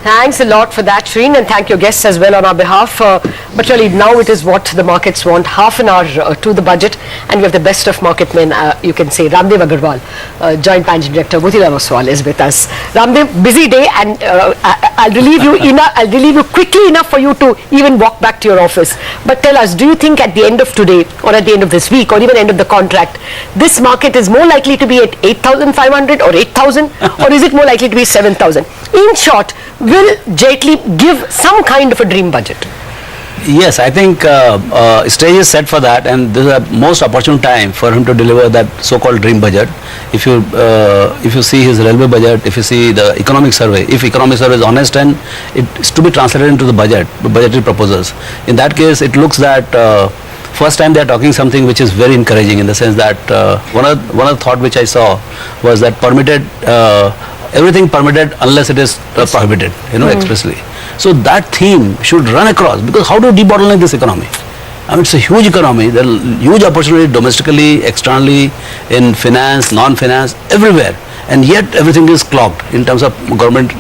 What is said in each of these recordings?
Thanks a lot for that, Shreen, and thank your guests as well on our behalf. But really, now it is what the markets want. Half an hour to the budget, and we have the best of market men, you can say. Raamdeo Agrawal, Joint Managing Director, Motilal Oswal is with us. Raamdeo, busy day, and I'll relieve you quickly enough for you to even walk back to your office. But tell us, do you think at the end of today, or at the end of this week, or even end of the contract, this market is more likely to be at 8,500 or 8,000, or is it more likely to be 7,000? In short, will Jaitley give some kind of a dream budget? Yes, I think stage is set for that, and this is a most opportune time for him to deliver that so-called dream budget. If you see his railway budget, if you see the economic survey, if economic survey is honest and it's to be translated into the budgetary proposals, in that case it looks that first time they are talking something which is very encouraging, in the sense that one of the thought which I saw was that everything permitted unless it is prohibited, expressly. So that theme should run across, because how do you debottleneck this economy? I mean, it's a huge economy. There are huge opportunities domestically, externally, in finance, non-finance, everywhere. And yet everything is clogged in terms of government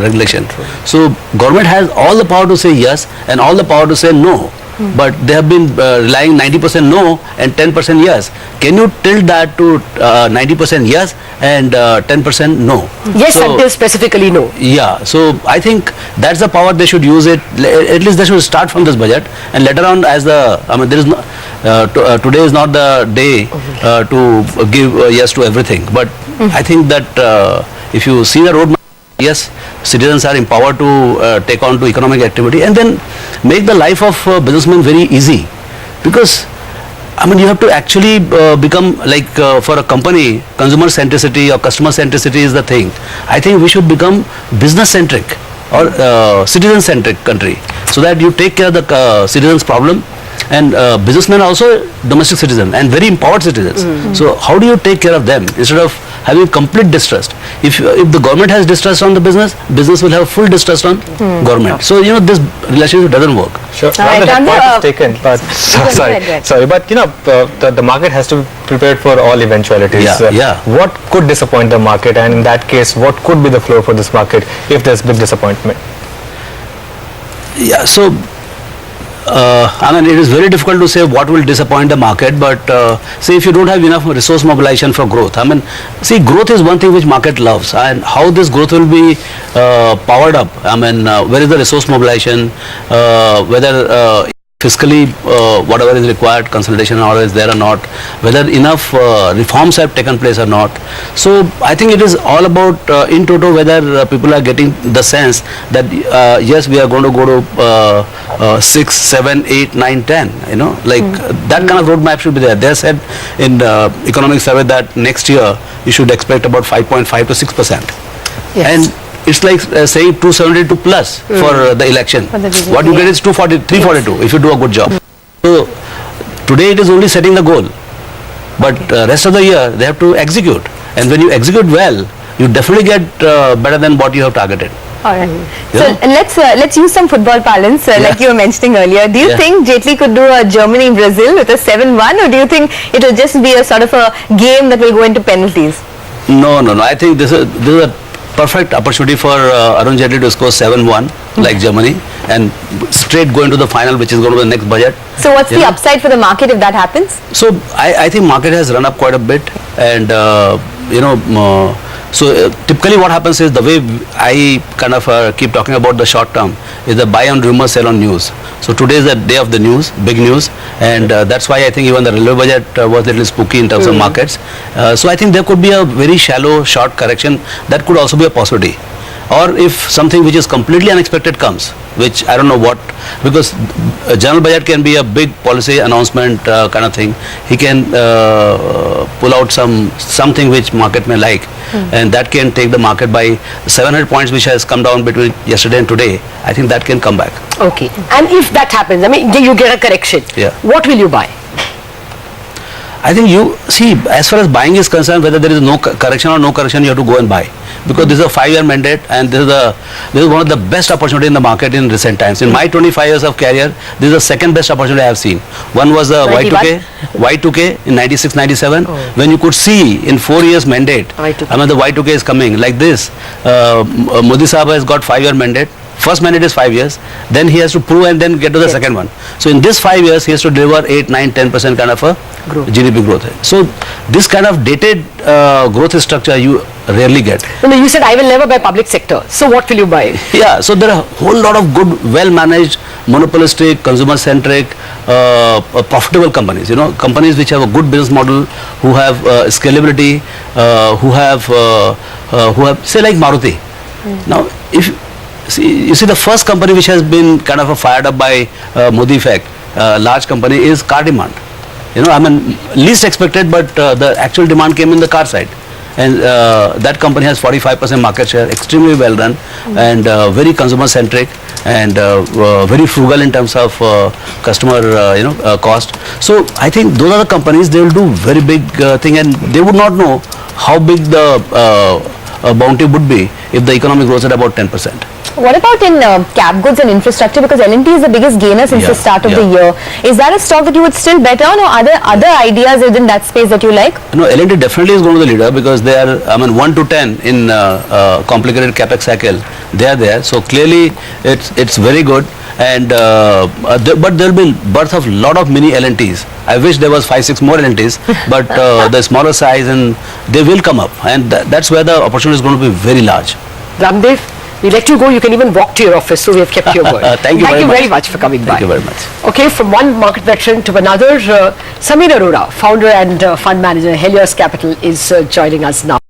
regulation. So government has all the power to say yes and all the power to say no. But they have been relying 90% no and 10% yes. Can you tilt that to 90% yes and 10% no? Yes, so, until specifically no. Yeah, so I think that's the power they should use it. At least they should start from this budget, and later on, as there is no, today is not the day to give yes to everything. But I think that if you see the roadmap, yes, citizens are empowered to take on to economic activity, and then make the life of businessmen very easy. Because I mean, you have to actually become like, for a company, consumer centricity or customer centricity is the thing. I think we should become business centric or citizen centric country, so that you take care of the citizens' problem. And businessmen are also domestic citizens and very empowered citizens. So how do you take care of them instead of having complete distrust? If the government has distrust on the business will have full distrust on government. So this relationship doesn't work. Sure. Right. The point is taken. But sorry, but the market has to be prepared for all eventualities. What could disappoint the market, and in that case, what could be the floor for this market if there's big disappointment? Yeah. So. I mean, it is very difficult to say what will disappoint the market, but say if you don't have enough resource mobilization for growth, I mean, see, growth is one thing which market loves, and how this growth will be powered up. I mean, where is the resource mobilization, whether fiscally whatever is required, consolidation order is there or not, whether enough reforms have taken place or not. So I think it is all about in toto whether people are getting the sense that yes, we are going to go to 6, 7, 8, 9, 10, that kind of roadmap should be there. They said in economic survey that next year you should expect about 5.5 to 6%. Yes. And it's like saying 272 plus for the election. What you get is 342 if you do a good job. So today it is only setting the goal, but rest of the year they have to execute. And when you execute well, you definitely get better than what you have targeted. All right. So let's use some football parlance, like you were mentioning earlier. Do you think Jaitley could do a Germany-Brazil with a 7-1, or do you think it will just be a sort of a game that will go into penalties? No. I think this is a perfect opportunity for Arun Jaitley to score 7-1 like Germany and straight go into the final, which is going to be the next budget. So what's the upside for the market if that happens? So I think market has run up quite a bit, and so typically what happens is, the way I kind of keep talking about the short term is the buy on rumor, sell on news. So today is the day of the news, big news, and that's why I think even the railway budget was a little spooky in terms of markets. So I think there could be a very shallow short correction that could also be a possibility. Or if something which is completely unexpected comes, which I don't know what, because a general budget can be a big policy announcement kind of thing. He can pull out something which market may like, and that can take the market by 700 points, which has come down between yesterday and today. I think that can come back. Okay. And if that happens, I mean, you get a correction. What will you buy? I think you see, as far as buying is concerned, whether there is no correction or no correction, you have to go and buy. because this is a 5-year mandate, and this is one of the best opportunity in the market in recent times. In my 25 years of career, this is the second best opportunity I have seen. One was the Y2K in 96, 97, when you could see in 4 years mandate. Y2K. I mean, the Y2K is coming like this. Modi Sahab has got 5-year mandate. First mandate is 5 years, then he has to prove and then get to the second one. So in this 5 years, he has to deliver 8, 9, 10% kind of a GDP growth. So this kind of dated growth structure you rarely get. No, you said I will never buy public sector. So what will you buy? Yeah, so there are a whole lot of good, well-managed, monopolistic, consumer-centric, profitable companies. You know, companies which have a good business model, who have scalability, who have say like Maruti. Now, if you see the first company which has been kind of fired up by Modi effect, large company, is car demand. You know, I mean, least expected, but the actual demand came in the car side. And that company has 45% market share, extremely well run, and very consumer centric, and very frugal in terms of customer cost. So I think those are the companies, they will do very big thing, and they would not know how big the bounty would be if the economy grows at about 10%. What about in cap goods and infrastructure? Because L&T is the biggest gainer since the start of the year. Is that a stock that you would still bet on, or are there other ideas within that space that you like? No, L&T definitely is going to be the leader, because they are, I mean, 1 to 10 in complicated capex cycle. They are there. So clearly it's very good. And but there will be birth of lot of mini L&Ts. I wish there was 5-6 more L&Ts, but the smaller size, and they will come up, and that's where the opportunity is going to be very large. Raamdeo, we let you go. You can even walk to your office, so we have kept your word. Thank you very much for coming by. Thank you very much. Okay, from one market veteran to another, Samir Arora, founder and fund manager, Helios Capital, is joining us now.